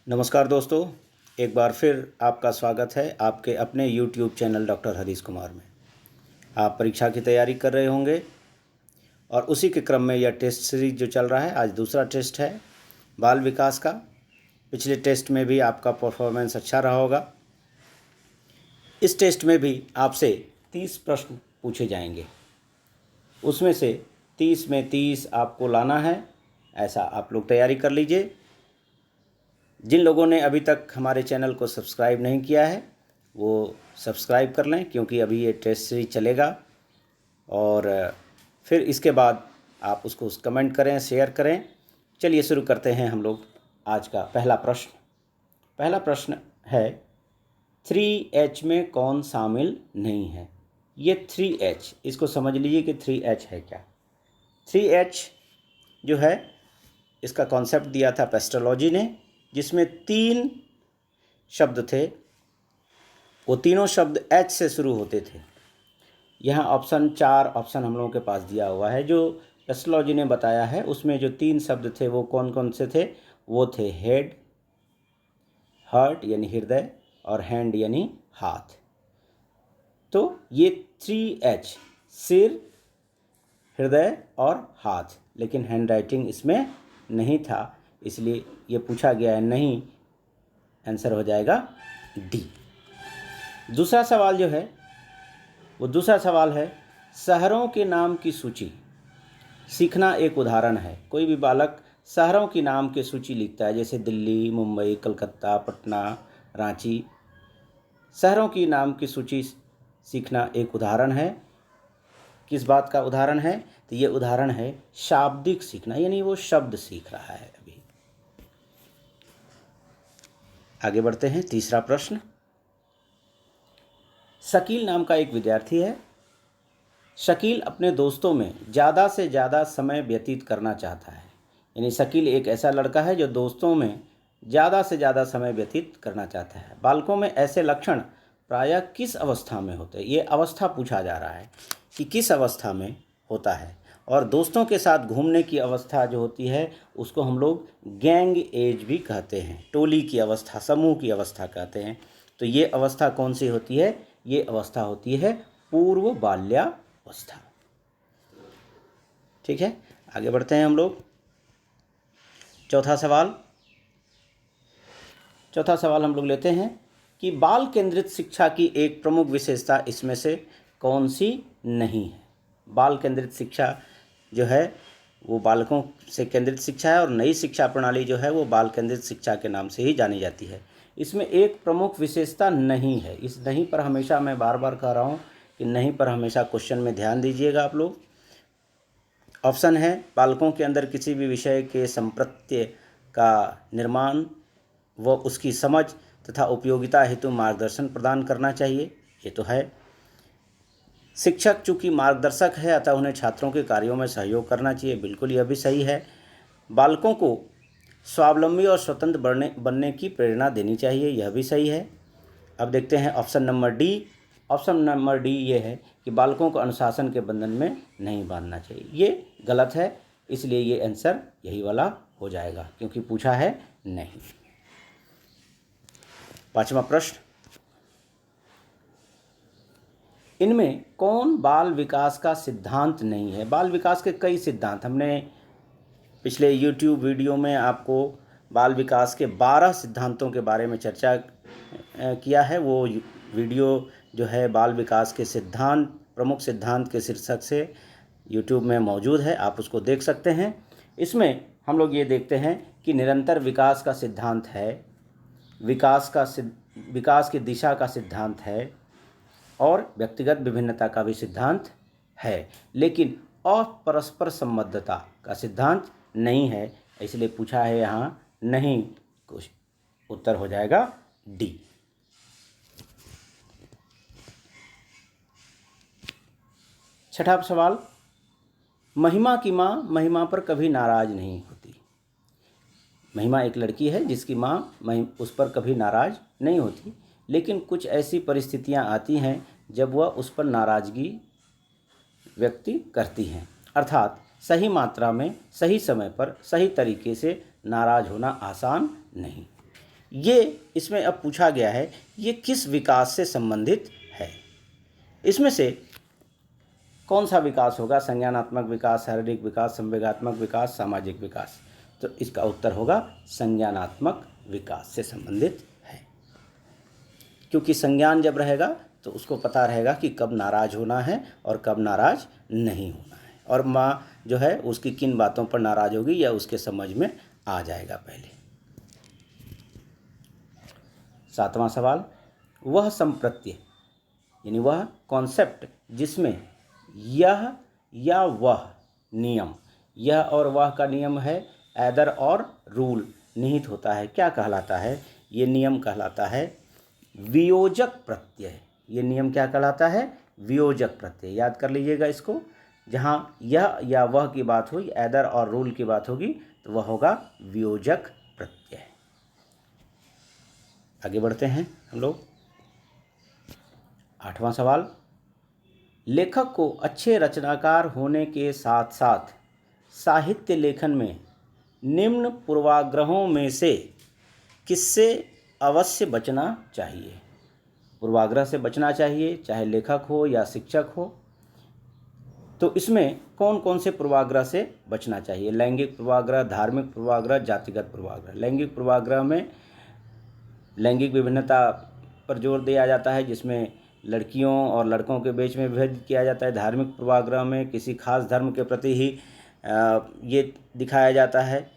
नमस्कार दोस्तों, एक बार फिर आपका स्वागत है आपके अपने YouTube channel doctor Harish Kumar में। आप परीक्षा की तैयारी कर रहे होंगे और उसी के क्रम में यह टेस्ट सीरीज जो चल रहा है, आज दूसरा टेस्ट है बाल विकास का। पिछले टेस्ट में भी आपका परफॉर्मेंस अच्छा रहा होगा। इस टेस्ट में भी आपसे 30 प्रश्न पूछे जाएंगे, उसमें से 30 में 30 आपको लाना है। ऐसा आप लोग तैयारी कर लीजिए। जिन लोगों ने अभी तक हमारे चैनल को सब्सक्राइब नहीं किया है वो सब्सक्राइब कर लें, क्योंकि अभी ये टेस्ट सीरीज चलेगा और फिर इसके बाद आप उसको कमेंट करें, शेयर करें। चलिए शुरू करते हैं हम लोग आज का पहला प्रश्न। पहला प्रश्न है 3H में कौन शामिल नहीं है। ये 3H, इसको समझ लीजिए कि 3H है क्या। 3H जो है, इसका कॉन्सेप्ट दिया था पेस्टोलॉजी ने, जिसमें 3 शब्द थे। वो तीनों शब्द H से शुरू होते थे। यहाँ ऑप्शन 4 ऑप्शन हम लोगों के पास दिया हुआ है जो पेस्टोलॉजी ने बताया है। उसमें जो 3 शब्द थे वो कौन कौन से थे? वो थे हेड, हार्ट यानी हृदय, और हैंड यानी हाथ। तो ये 3H, सिर, हृदय और हाथ, लेकिन हैंड राइटिंग इसमें नहीं था, इसलिए ये पूछा गया है नहीं। आंसर हो जाएगा डी। दूसरा सवाल जो है वो दूसरा सवाल है शहरों के नाम की सूची। सीखना एक उदाहरण है। कोई भी बालक शहरों की नाम की सूची लिखता है, जैसे दिल्ली, मुंबई, कलकत्ता, पटना, रांची। शहरों की नाम की सूची सीखना एक उदाहरण है। किस बात का उदाहरण है? तो ये उदाहरण है शाब्दिक सीखना, यानी वो शब्द सीख रहा है अभी। आगे बढ़ते हैं। तीसरा प्रश्न, शकील नाम का एक विद्यार्थी है। शकील अपने दोस्तों में ज़्यादा से ज़्यादा समय व्यतीत करना चाहता है। यानी शकील एक ऐसा लड़का है जो दोस्तों में ज़्यादा से ज़्यादा समय व्यतीत करना चाहता है। बालकों में ऐसे लक्षण प्रायः किस अवस्था में होते हैं? ये अवस्था पूछा जा रहा है कि किस अवस्था में होता है। और दोस्तों के साथ घूमने की अवस्था जो होती है उसको हम लोग गैंग एज भी कहते हैं। टोली की अवस्था, समूह की अवस्था कहते हैं। तो ये अवस्था कौन सी होती है? ये अवस्था होती है पूर्व बाल्यावस्था। ठीक है, आगे बढ़ते हैं हम लोग। चौथा सवाल हम लोग लेते हैं कि बाल केंद्रित शिक्षा की एक प्रमुख विशेषता इसमें से कौन सी नहीं है। बाल केंद्रित शिक्षा जो है वो बालकों से केंद्रित शिक्षा है, और नई शिक्षा प्रणाली जो है वो बाल केंद्रित शिक्षा के नाम से ही जानी जाती है। इसमें एक प्रमुख विशेषता नहीं है। इस नहीं पर हमेशा मैं बार बार कह रहा हूँ कि नहीं पर हमेशा क्वेश्चन में ध्यान दीजिएगा आप लोग। ऑप्शन है बालकों के अंदर किसी भी विषय के संप्रत्य का निर्माण व उसकी समझ तथा उपयोगिता हेतु मार्गदर्शन प्रदान करना चाहिए। ये तो है। शिक्षक चूँकि मार्गदर्शक है अतः उन्हें छात्रों के कार्यों में सहयोग करना चाहिए। बिल्कुल, यह भी सही है। बालकों को स्वावलंबी और स्वतंत्र बनने की प्रेरणा देनी चाहिए। यह भी सही है। अब देखते हैं option number D. Option number D ये है कि बालकों को अनुशासन के बंधन में नहीं बांधना चाहिए। ये गलत है, इसलिए ये आंसर यही वाला हो जाएगा, क्योंकि पूछा है नहीं। पांचवा प्रश्न, इनमें कौन बाल विकास का सिद्धांत नहीं है? बाल विकास के कई सिद्धांत, हमने पिछले YouTube वीडियो में आपको बाल विकास के 12 सिद्धांतों के बारे में चर्चा किया है। वो वीडियो जो है बाल विकास के सिद्धांत, प्रमुख सिद्धांत के शीर्षक से YouTube में मौजूद है, आप उसको देख सकते हैं। इसमें हम लोग ये देखते हैं कि निरंतर विकास का सिद्धांत है, विकास की दिशा का सिद्धांत है, और व्यक्तिगत विभिन्नता का भी सिद्धांत है, लेकिन अपरस्पर संबद्धता का सिद्धांत नहीं है। इसलिए पूछा है यहाँ नहीं, कुछ उत्तर हो जाएगा डी। छठा सवाल, महिमा की माँ महिमा पर कभी नाराज नहीं होती। महिमा एक लड़की है जिसकी माँ उस पर कभी नाराज नहीं होती, लेकिन कुछ ऐसी परिस्थितियाँ आती हैं जब वह उस पर नाराज़गी व्यक्त करती हैं। अर्थात सही मात्रा में, सही समय पर, सही तरीके से नाराज़ होना आसान नहीं। ये इसमें अब पूछा गया है ये किस विकास से संबंधित है। इसमें से कौन सा विकास होगा? संज्ञानात्मक विकास, शारीरिक विकास, संवेगात्मक विकास, सामाजिक विकास। तो इसका उत्तर होगा संज्ञानात्मक विकास से संबंधित है, क्योंकि संज्ञान जब रहेगा तो उसको पता रहेगा कि कब नाराज होना है और कब नाराज नहीं होना है, और माँ जो है उसकी किन बातों पर नाराज होगी या उसके समझ में आ जाएगा पहले। 7वां सवाल, वह संप्रत्यय यानी वह कॉन्सेप्ट जिसमें यह या वह नियम, यह और वह का नियम है, ऐदर और रूल निहित होता है, क्या कहलाता है? ये नियम कहलाता है वियोजक प्रत्यय। ये नियम क्या कहलाता है? वियोजक प्रत्यय। याद कर लीजिएगा इसको। जहाँ यह या वह की बात हुई, ऐदर और रूल की बात होगी, तो वह होगा वियोजक प्रत्यय। आगे बढ़ते हैं हम लोग। 8वां सवाल, लेखक को अच्छे रचनाकार होने के साथ साथ साहित्य लेखन में निम्न पूर्वाग्रहों में से किससे अवश्य बचना चाहिए? पूर्वाग्रह से बचना चाहिए, चाहे लेखक हो या शिक्षक हो। तो इसमें कौन कौन से पूर्वाग्रह से बचना चाहिए? लैंगिक पूर्वाग्रह, धार्मिक पूर्वाग्रह, जातिगत पूर्वाग्रह। लैंगिक पूर्वाग्रह में लैंगिक विभिन्नता पर जोर दिया जाता है, जिसमें लड़कियों और लड़कों के बीच में भेद किया जाता है। धार्मिक पूर्वाग्रह में किसी खास धर्म के प्रति ही ये दिखाया जाता है।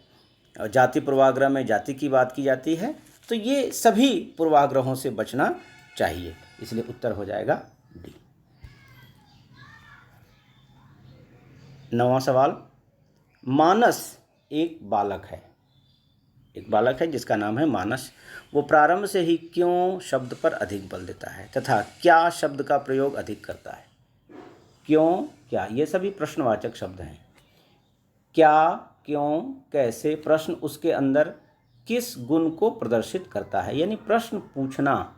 और जाति पूर्वाग्रह में जाति की बात की जाती है। तो ये सभी पूर्वाग्रहों से बचना चाहिए, इसलिए उत्तर हो जाएगा डी। 9वां सवाल, मानस एक बालक है, एक बालक है जिसका नाम है मानस। वो प्रारंभ से ही क्यों शब्द पर अधिक बल देता है तथा क्या शब्द का प्रयोग अधिक करता है? क्यों, क्या, ये सभी प्रश्नवाचक शब्द हैं। क्या, क्यों, कैसे, प्रश्न उसके अंदर किस गुण को प्रदर्शित करता है, यानी प्रश्न पूछना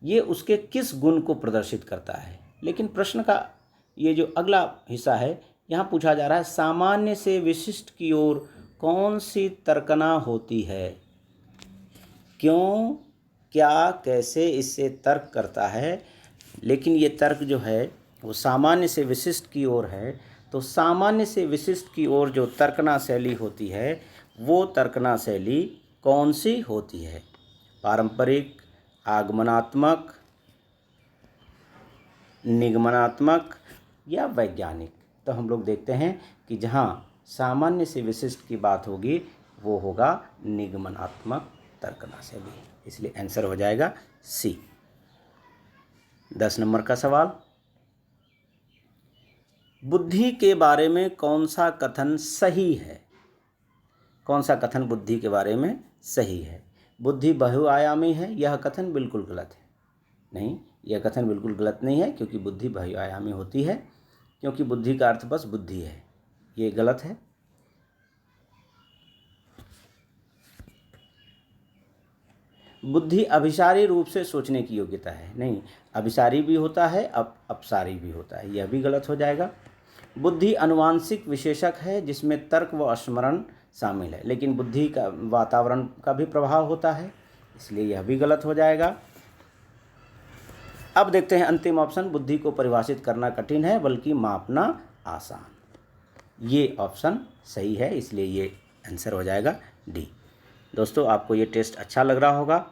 ये उसके किस गुण को प्रदर्शित करता है। लेकिन प्रश्न का ये जो अगला हिस्सा है, यहाँ पूछा जा रहा है सामान्य से विशिष्ट की ओर कौन सी तर्कना होती है। क्यों, क्या, कैसे, इससे तर्क करता है, लेकिन ये तर्क जो है वो सामान्य से विशिष्ट की ओर है। तो सामान्य से विशिष्ट की ओर जो तर्कना शैली होती है वो तर्कना शैली कौन सी होती है? पारंपरिक, आगमनात्मक, निगमनात्मक या वैज्ञानिक। तो हम लोग देखते हैं कि जहाँ सामान्य से विशिष्ट की बात होगी वो होगा निगमनात्मक तर्कना शैली, इसलिए आंसर हो जाएगा सी। 10 नंबर का सवाल, बुद्धि के बारे में कौन सा कथन सही है? कौन सा कथन बुद्धि के बारे में सही है? बुद्धि बहुआयामी है, यह कथन बिल्कुल गलत है। नहीं, यह कथन बिल्कुल गलत नहीं है, क्योंकि बुद्धि बहुआयामी होती है, क्योंकि बुद्धि का अर्थ बस बुद्धि है, ये गलत है। बुद्धि अभिसारी रूप से सोचने की योग्यता है, नहीं, अभिसारी भी होता है, अपसारी भी होता है, यह भी गलत हो जाएगा। बुद्धि अनुवांशिक विशेषक है जिसमें तर्क व स्मरण शामिल है, लेकिन बुद्धि का वातावरण का भी प्रभाव होता है, इसलिए यह भी गलत हो जाएगा। अब देखते हैं अंतिम ऑप्शन, बुद्धि को परिभाषित करना कठिन है बल्कि मापना आसान। ये ऑप्शन सही है, इसलिए ये आंसर हो जाएगा डी। दोस्तों, आपको ये टेस्ट अच्छा लग रहा होगा,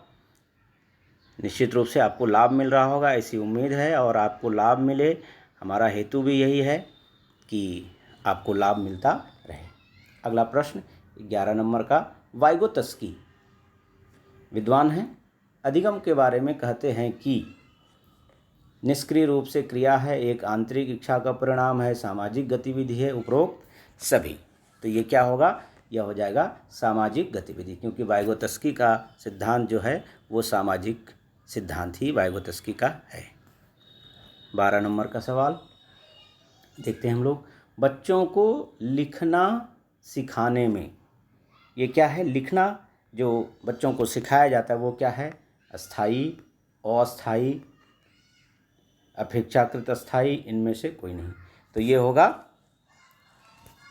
निश्चित रूप से आपको लाभ मिल रहा होगा, ऐसी उम्मीद है। और आपको लाभ मिले, हमारा हेतु भी यही है कि आपको लाभ मिलता रहे। अगला प्रश्न 11 नंबर का, वाइगोत्स्की विद्वान हैं, अधिगम के बारे में कहते हैं कि निष्क्रिय रूप से क्रिया है, एक आंतरिक इच्छा का परिणाम है, सामाजिक गतिविधि है, उपरोक्त सभी। तो ये क्या होगा? यह हो जाएगा सामाजिक गतिविधि, क्योंकि वाइगोत्स्की का सिद्धांत जो है वो सामाजिक सिद्धांत ही वाइगोत्स्की का है। 12 नंबर का सवाल देखते हैं हम लोग, बच्चों को लिखना सिखाने में, ये क्या है? लिखना जो बच्चों को सिखाया जाता है वो क्या है? अस्थाई, अस्थाई, अपेक्षाकृत अस्थाई, इनमें से कोई नहीं। तो ये होगा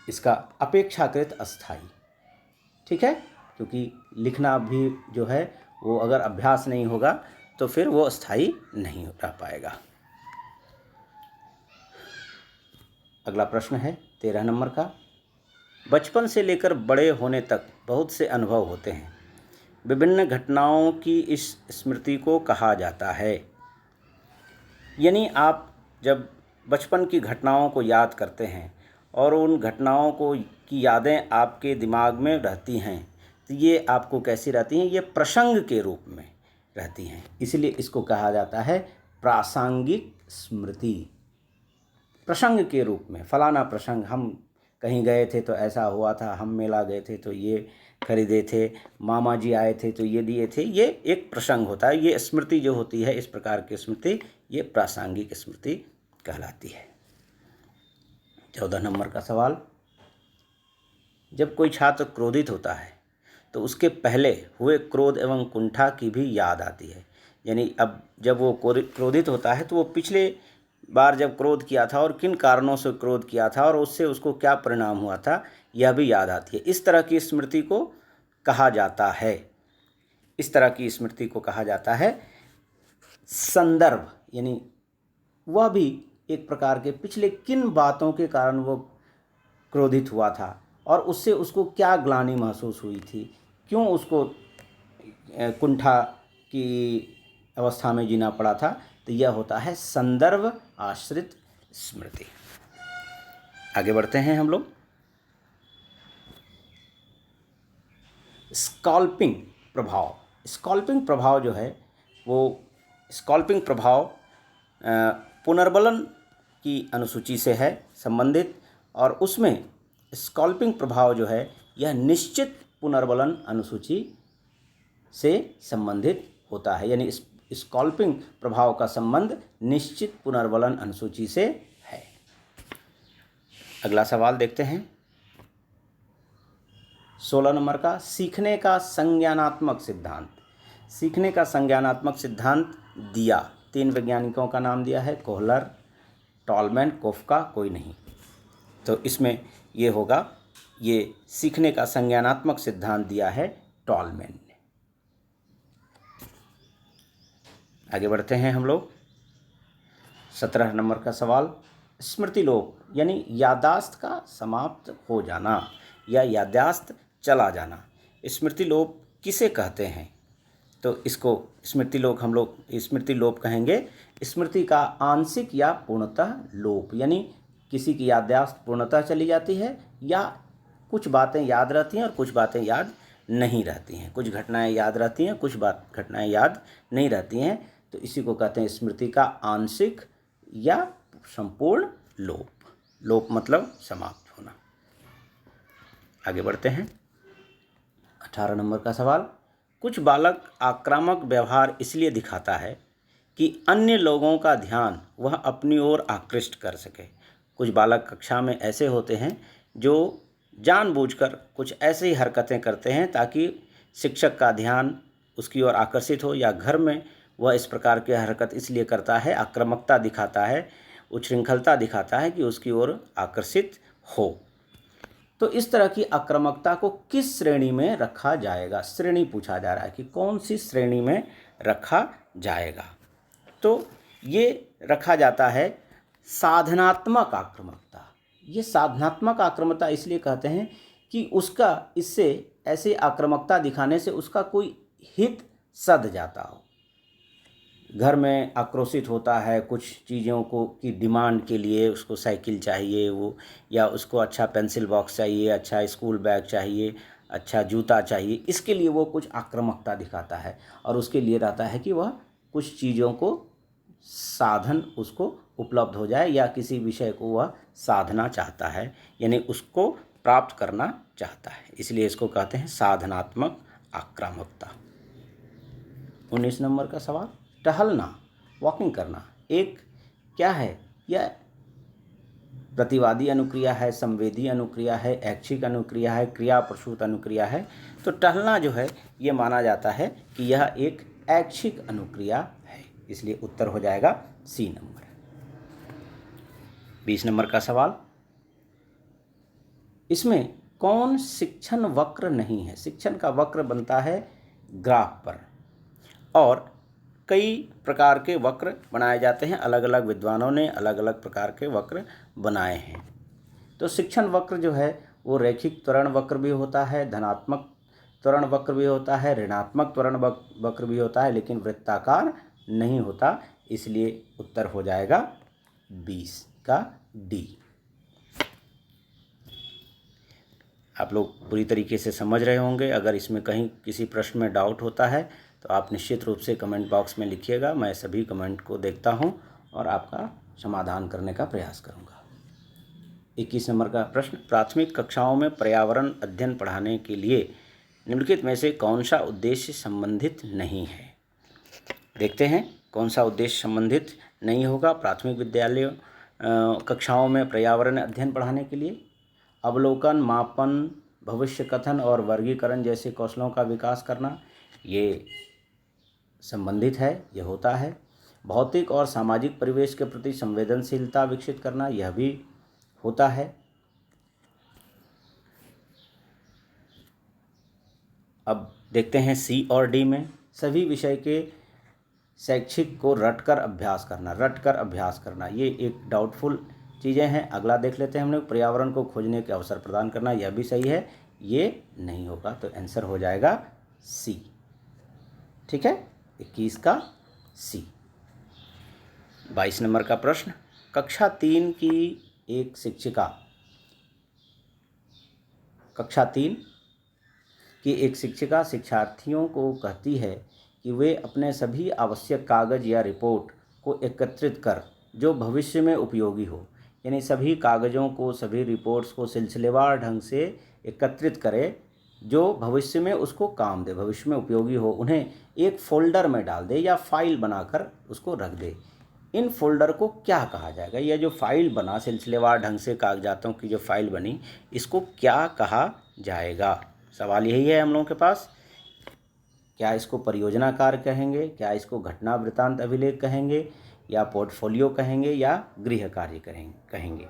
इसका अपेक्षाकृत अस्थाई। ठीक है, क्योंकि लिखना भी जो है वो अगर अभ्यास नहीं होगा तो फिर वो स्थायी नहीं रह पाएगा। अगला प्रश्न है 13 नंबर का। बचपन से लेकर बड़े होने तक बहुत से अनुभव होते हैं। विभिन्न घटनाओं की इस स्मृति को कहा जाता है। यानी आप जब बचपन की घटनाओं को याद करते हैं और उन घटनाओं की यादें आपके दिमाग में रहती हैं, तो ये आपको कैसी रहती हैं? ये प्रसंग के रूप में रहती हैं। इसलिए इसको कहा जाता है प्रासंगिक स्मृति। प्रसंग के रूप में, फलाना प्रसंग, हम कहीं गए थे तो ऐसा हुआ था, हम मेला गए थे तो ये खरीदे थे, मामा जी आए थे तो ये दिए थे, ये एक प्रसंग होता है। ये स्मृति जो होती है, इस प्रकार की स्मृति, ये प्रासंगिक स्मृति कहलाती है। 14 नंबर का सवाल। जब कोई छात्र क्रोधित होता है तो उसके पहले हुए क्रोध एवं कुंठा की भी याद आती है। यानी अब जब वो क्रोधित होता है तो वो पिछले बार जब क्रोध किया था और किन कारणों से क्रोध किया था और उससे उसको क्या परिणाम हुआ था, यह भी याद आती है। इस तरह की स्मृति को कहा जाता है, इस तरह की स्मृति को कहा जाता है संदर्भ। यानी वह भी एक प्रकार के पिछले किन बातों के कारण वो क्रोधित हुआ था और उससे उसको क्या ग्लानि महसूस हुई थी, क्यों उसको कुंठा की अवस्था में जीना पड़ा था, तो यह होता है संदर्भ आश्रित स्मृति। आगे बढ़ते हैं हम लोग। स्कॉल्पिंग प्रभाव। स्कॉल्पिंग प्रभाव जो है वो स्कॉल्पिंग प्रभाव पुनर्बलन की अनुसूची से है संबंधित, और उसमें स्कॉल्पिंग प्रभाव जो है यह निश्चित पुनर्बलन अनुसूची से संबंधित होता है। यानी स्कॉल्पिंग प्रभाव का संबंध निश्चित पुनर्बलन अनुसूची से है। अगला सवाल देखते हैं 16 नंबर का। सीखने का संज्ञानात्मक सिद्धांत। सीखने का संज्ञानात्मक सिद्धांत दिया, 3 वैज्ञानिकों का नाम दिया है, कोहलर, टॉलमैन, कोफका, कोई नहीं। तो इसमें ये होगा, ये सीखने का संज्ञानात्मक सिद्धांत दिया है टॉलमैन ने। आगे बढ़ते हैं हम लोग। 17 नंबर का सवाल। स्मृति लोप यानी याददाश्त का समाप्त हो जाना या याददाश्त चला जाना, स्मृति लोप किसे कहते हैं? तो इसको स्मृति लोप कहेंगे स्मृति का आंशिक या पूर्णतः लोप। यानी किसी की याददाश्त पूर्णतः चली जाती है या कुछ बातें याद रहती हैं और कुछ बातें याद नहीं रहती हैं, कुछ घटनाएं याद रहती हैं, कुछ घटनाएं याद नहीं रहती हैं, तो इसी को कहते हैं स्मृति का आंशिक या संपूर्ण लोप। लोप मतलब समाप्त होना। आगे बढ़ते हैं 18 नंबर का सवाल। कुछ बालक आक्रामक व्यवहार इसलिए दिखाता है कि अन्य लोगों का ध्यान वह अपनी ओर आकृष्ट कर सके। कुछ बालक कक्षा में ऐसे होते हैं जो जानबूझकर कुछ ऐसी हरकतें करते हैं ताकि शिक्षक का ध्यान उसकी ओर आकर्षित हो, या घर में वह इस प्रकार की हरकत इसलिए करता है, आक्रामकता दिखाता है, उच्छृंखलता दिखाता है कि उसकी ओर आकर्षित हो। तो इस तरह की आक्रामकता को किस श्रेणी में रखा जाएगा? श्रेणी पूछा जा रहा है कि कौन सी श्रेणी में रखा जाएगा। तो ये रखा जाता है साधनात्मक आक्रामकता। ये साधनात्मक आक्रामकता इसलिए कहते हैं कि उसका इससे ऐसे आक्रामकता दिखाने से उसका कोई हित सध जाता हो। घर में आक्रोशित होता है कुछ चीज़ों को की डिमांड के लिए, उसको साइकिल चाहिए वो, या उसको अच्छा पेंसिल बॉक्स चाहिए, अच्छा स्कूल बैग चाहिए, अच्छा जूता चाहिए, इसके लिए वो कुछ आक्रामकता दिखाता है और उसके लिए रहता है कि वह कुछ चीज़ों को साधन उसको उपलब्ध हो जाए या किसी विषय को वह साधना चाहता है, यानी उसको प्राप्त करना चाहता है, इसलिए इसको कहते हैं साधनात्मक आक्रामकता। 19 नंबर का सवाल। टहलना, वॉकिंग करना एक क्या है? यह प्रतिवादी अनुक्रिया है, संवेदी अनुक्रिया है, ऐच्छिक अनुक्रिया है, क्रिया प्रसूत अनुक्रिया है। तो टहलना जो है ये माना जाता है कि यह एक ऐच्छिक अनुक्रिया है, इसलिए उत्तर हो जाएगा सी नंबर। 20 नंबर का सवाल। इसमें कौन शिक्षण वक्र नहीं है? शिक्षण का वक्र बनता है ग्राफ पर, और कई प्रकार के वक्र बनाए जाते हैं। अलग अलग विद्वानों ने अलग अलग प्रकार के वक्र बनाए हैं। तो शिक्षण वक्र जो है वो रैखिक त्वरण वक्र भी होता है, धनात्मक त्वरण वक्र भी होता है, ऋणात्मक त्वरण वक्र भी होता है, लेकिन वृत्ताकार नहीं होता। इसलिए उत्तर हो जाएगा 20 का डी। आप लोग पूरी तरीके से समझ रहे होंगे। अगर इसमें कहीं किसी प्रश्न में डाउट होता है तो आप निश्चित रूप से कमेंट बॉक्स में लिखिएगा। मैं सभी कमेंट को देखता हूं और आपका समाधान करने का प्रयास करूंगा। 21 नंबर का प्रश्न, प्राथमिक कक्षाओं में पर्यावरण अध्ययन पढ़ाने के लिए निम्नलिखित में से कौन सा उद्देश्य संबंधित नहीं है? देखते हैं कौन सा उद्देश्य संबंधित नहीं होगा प्राथमिक विद्यालय कक्षाओं में पर्यावरण अध्ययन पढ़ाने के लिए। अवलोकन, मापन, भविष्य कथन और वर्गीकरण जैसे कौशलों का विकास करना, ये संबंधित है, ये होता है। भौतिक और सामाजिक परिवेश के प्रति संवेदनशीलता विकसित करना, यह भी होता है। अब देखते हैं सी और डी में, सभी विषय के शैक्षिक को रटकर अभ्यास करना, ये एक डाउटफुल चीज़ें हैं। अगला देख लेते हैं हम लोग, पर्यावरण को खोजने के अवसर प्रदान करना, यह भी सही है, ये नहीं होगा। तो आंसर हो जाएगा सी। ठीक है, 21 का सी। 22 नंबर का प्रश्न, कक्षा 3 की एक शिक्षिका शिक्षार्थियों को कहती है कि वे अपने सभी आवश्यक कागज या रिपोर्ट को एकत्रित कर जो भविष्य में उपयोगी हो, यानी सभी कागज़ों को, सभी रिपोर्ट्स को सिलसिलेवार ढंग से एकत्रित करे जो भविष्य में उसको काम दे, भविष्य में उपयोगी हो। उन्हें एक फ़ोल्डर में डाल दे या फाइल बनाकर उसको रख दे। इन फोल्डर को क्या कहा जाएगा? यह जो फाइल बना, सिलसिलेवार ढंग से कागजातों की जो फाइल बनी, इसको क्या कहा जाएगा? सवाल यही है हम लोगों के पास। क्या इसको परियोजना कार्य कहेंगे, क्या इसको घटना वृत्तांत अभिलेख कहेंगे, या पोर्टफोलियो कहेंगे, या गृह कार्य कहेंगे?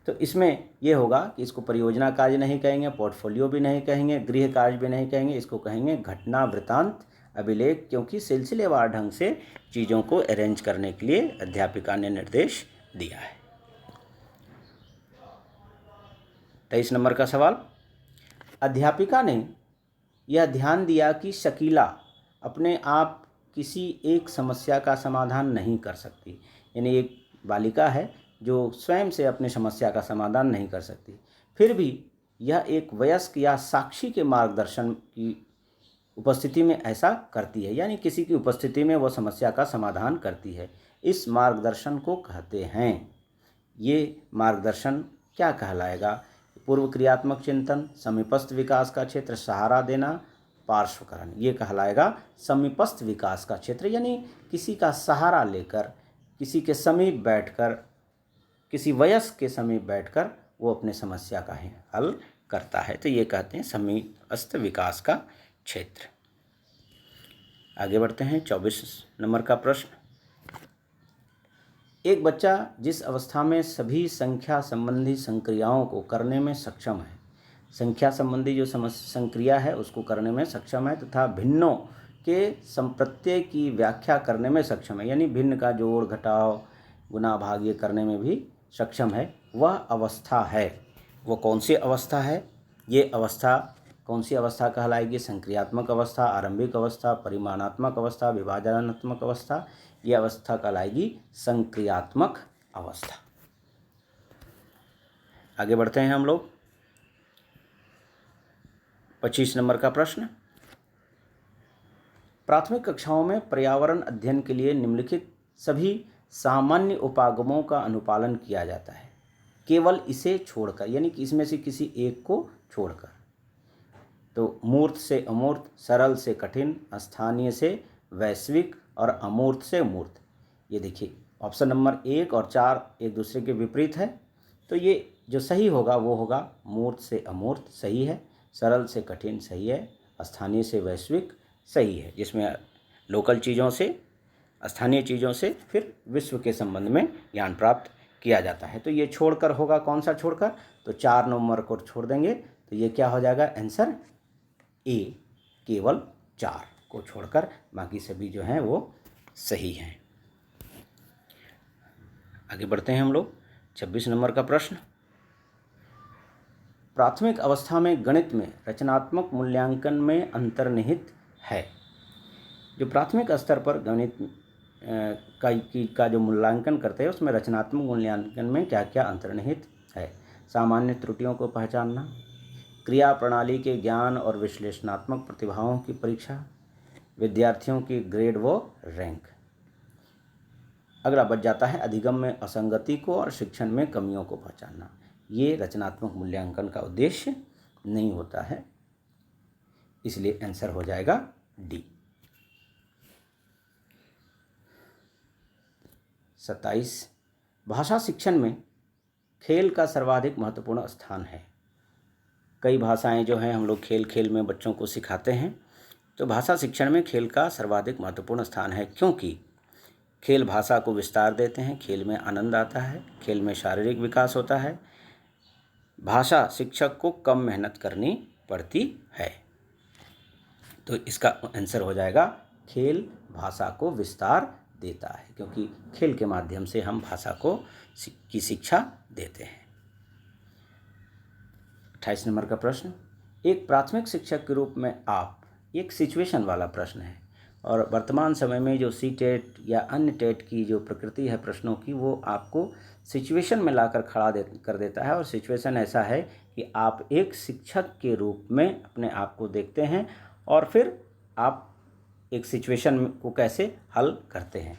तो इसमें यह होगा कि इसको परियोजना कार्य नहीं कहेंगे, पोर्टफोलियो भी नहीं कहेंगे, गृह कार्य भी नहीं कहेंगे, इसको कहेंगे घटना वृत्तांत अभिलेख, क्योंकि सिलसिलेवार ढंग से चीज़ों को अरेंज करने के लिए अध्यापिका ने निर्देश दिया है। 23 नंबर का सवाल, अध्यापिका ने यह ध्यान दिया कि शकीला अपने आप किसी एक समस्या का समाधान नहीं कर सकती, यानी एक बालिका है जो स्वयं से अपनी समस्या का समाधान नहीं कर सकती, फिर भी यह एक वयस्क या साक्षी के मार्गदर्शन की उपस्थिति में ऐसा करती है, यानी किसी की उपस्थिति में वह समस्या का समाधान करती है। इस मार्गदर्शन को कहते हैं, ये मार्गदर्शन क्या कहलाएगा? पूर्व क्रियात्मक चिंतन, समीपस्थ विकास का क्षेत्र, सहारा देना, पार्श्वकरण, ये कहलाएगा समीपस्थ विकास का क्षेत्र, यानी किसी का सहारा लेकर, किसी के समीप बैठकर, किसी वयस्क के समीप बैठकर वो अपने समस्या का हल करता है। तो ये कहते हैं समीपस्थ विकास का क्षेत्र। आगे बढ़ते हैं 24 नंबर का प्रश्न, एक बच्चा जिस अवस्था में सभी संख्या संबंधी संक्रियाओं को करने में सक्षम है, संख्या संबंधी जो संक्रिया है उसको करने में सक्षम है, तथा भिन्नों के संप्रत्यय की व्याख्या करने में सक्षम है, यानी भिन्न का जोड़ घटाव गुना भाग ये करने में भी सक्षम है, वह अवस्था है। वो कौन सी अवस्था है? ये अवस्था कौन सी अवस्था कहलाएगी? संक्रियात्मक अवस्था, आरंभिक अवस्था, परिमाणात्मक अवस्था, विभाजनात्मक अवस्था? ये अवस्था कहलाएगी संक्रियात्मक अवस्था। आगे बढ़ते हैं हम लोग 25 नंबर का प्रश्न, प्राथमिक कक्षाओं में पर्यावरण अध्ययन के लिए निम्नलिखित सभी सामान्य उपागमों का अनुपालन किया जाता है, केवल इसे छोड़कर, यानी कि इसमें से किसी एक को छोड़कर। तो मूर्त से अमूर्त, सरल से कठिन, स्थानीय से वैश्विक और अमूर्त से मूर्त। ये देखिए ऑप्शन नंबर 1 और 4 एक दूसरे के विपरीत है, तो ये जो सही होगा वो होगा मूर्त से अमूर्त, सही है, सरल से कठिन, सही है, स्थानीय से वैश्विक, सही है, जिसमें लोकल चीज़ों से, स्थानीय चीज़ों से फिर विश्व के संबंध में ज्ञान प्राप्त किया जाता है। तो ये छोड़कर होगा, कौन सा छोड़कर? तो 4 नंबर को छोड़ देंगे तो ये क्या हो जाएगा आंसर ए, केवल 4 को छोड़कर बाकी सभी जो हैं वो सही हैं। आगे बढ़ते हैं हम लोग। 26 नंबर का प्रश्न, प्राथमिक अवस्था में गणित में रचनात्मक मूल्यांकन में अंतर्निहित है। जो प्राथमिक स्तर पर गणित का जो मूल्यांकन करते हैं उसमें रचनात्मक मूल्यांकन में क्या क्या अंतर्निहित है। सामान्य त्रुटियों को पहचानना, क्रिया प्रणाली के ज्ञान और विश्लेषणात्मक प्रतिभाओं की परीक्षा, विद्यार्थियों की ग्रेड व रैंक। अगला बच जाता है अधिगम में असंगति को और शिक्षण में कमियों को पहचानना। ये रचनात्मक मूल्यांकन का उद्देश्य नहीं होता है, इसलिए आंसर हो जाएगा डी। 27, भाषा शिक्षण में खेल का सर्वाधिक महत्वपूर्ण स्थान है। कई भाषाएं जो हैं हम लोग खेल खेल में बच्चों को सिखाते हैं, तो भाषा शिक्षण में खेल का सर्वाधिक महत्वपूर्ण स्थान है, क्योंकि खेल भाषा को विस्तार देते हैं, खेल में आनंद आता है, खेल में शारीरिक विकास होता है। भाषा शिक्षक को कम मेहनत करनी पड़ती है, तो इसका आंसर हो जाएगा खेल भाषा को विस्तार देता है, क्योंकि खेल के माध्यम से हम भाषा की शिक्षा देते हैं। 28 नंबर का प्रश्न, एक प्राथमिक शिक्षक के रूप में आप, एक सिचुएशन वाला प्रश्न है और वर्तमान समय में जो सी-टेट या अन्य टेट की जो प्रकृति है प्रश्नों की, वो आपको सिचुएशन में लाकर खड़ा कर देता है। और सिचुएशन ऐसा है कि आप एक शिक्षक के रूप में अपने आप को देखते हैं और फिर आप एक सिचुएशन को कैसे हल करते हैं।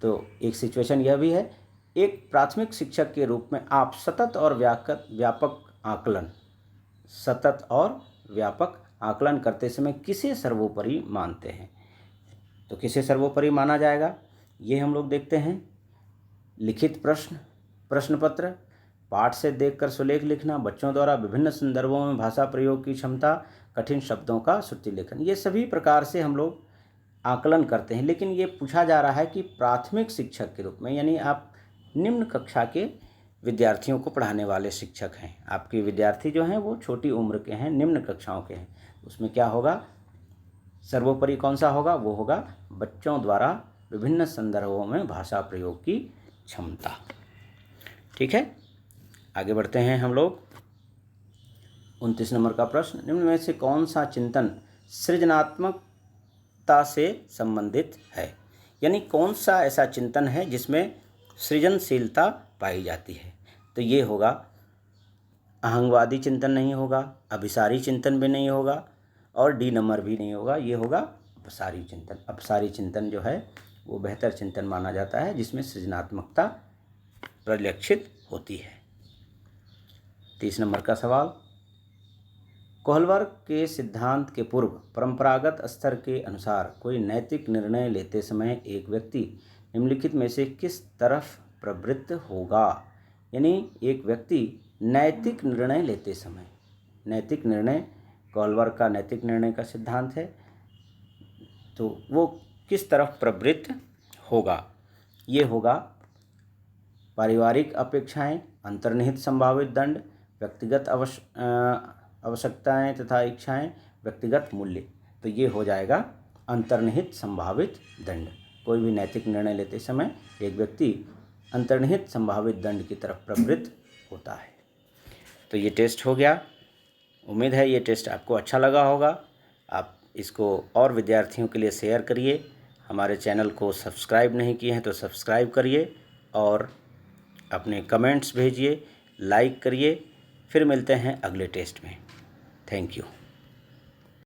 तो एक सिचुएशन यह भी है, एक प्राथमिक शिक्षक के रूप में आप सतत और व्यापक आकलन करते समय किसे सर्वोपरि मानते हैं। तो किसे सर्वोपरि माना जाएगा, ये हम लोग देखते हैं। लिखित प्रश्न, प्रश्न पत्र, पाठ से देखकर सुलेख लिखना, बच्चों द्वारा विभिन्न संदर्भों में भाषा प्रयोग की क्षमता, कठिन शब्दों का श्रुति लेखन, ये सभी प्रकार से हम लोग आकलन करते हैं। लेकिन ये पूछा जा रहा है कि प्राथमिक शिक्षक के रूप में, यानी आप निम्न कक्षा के विद्यार्थियों को पढ़ाने वाले शिक्षक हैं, आपके विद्यार्थी जो हैं वो छोटी उम्र के हैं, निम्न कक्षाओं के हैं, उसमें क्या होगा, सर्वोपरि कौन सा होगा, वो होगा बच्चों द्वारा विभिन्न संदर्भों में भाषा प्रयोग की क्षमता। ठीक है, आगे बढ़ते हैं हम लोग। 29 नंबर का प्रश्न, निम्न में से कौन सा चिंतन सृजनात्मकता से संबंधित है। यानी कौन सा ऐसा चिंतन है जिसमें सृजनशीलता पाई जाती है। तो ये होगा अहंगवादी चिंतन नहीं होगा, अभिसारी चिंतन भी नहीं होगा और डी नंबर भी नहीं होगा, ये होगा अपसारी चिंतन। अपसारी चिंतन जो है वो बेहतर चिंतन माना जाता है जिसमें सृजनात्मकता परिलक्षित होती है। 30 नंबर का सवाल, कोहलबर्ग के सिद्धांत के पूर्व परंपरागत स्तर के अनुसार कोई नैतिक निर्णय लेते समय एक व्यक्ति निम्नलिखित में से किस तरफ प्रवृत्त होगा। यानी एक व्यक्ति नैतिक निर्णय लेते समय, नैतिक निर्णय कोहलबर्ग का नैतिक निर्णय का सिद्धांत है, तो वो किस तरफ प्रवृत्त होगा। ये होगा पारिवारिक अपेक्षाएं, अंतर्निहित संभावित दंड, व्यक्तिगत आवश्यकताएं तथा इच्छाएं, व्यक्तिगत मूल्य। तो ये हो जाएगा अंतर्निहित संभावित दंड। कोई भी नैतिक निर्णय लेते समय एक व्यक्ति अंतर्निहित संभावित दंड की तरफ प्रवृत्त होता है। तो ये टेस्ट हो गया। उम्मीद है ये टेस्ट आपको अच्छा लगा होगा। आप इसको और विद्यार्थियों के लिए शेयर करिए। हमारे चैनल को सब्सक्राइब नहीं किए हैं तो सब्सक्राइब करिए और अपने कमेंट्स भेजिए, लाइक करिए। फिर मिलते हैं अगले टेस्ट में। Thank you.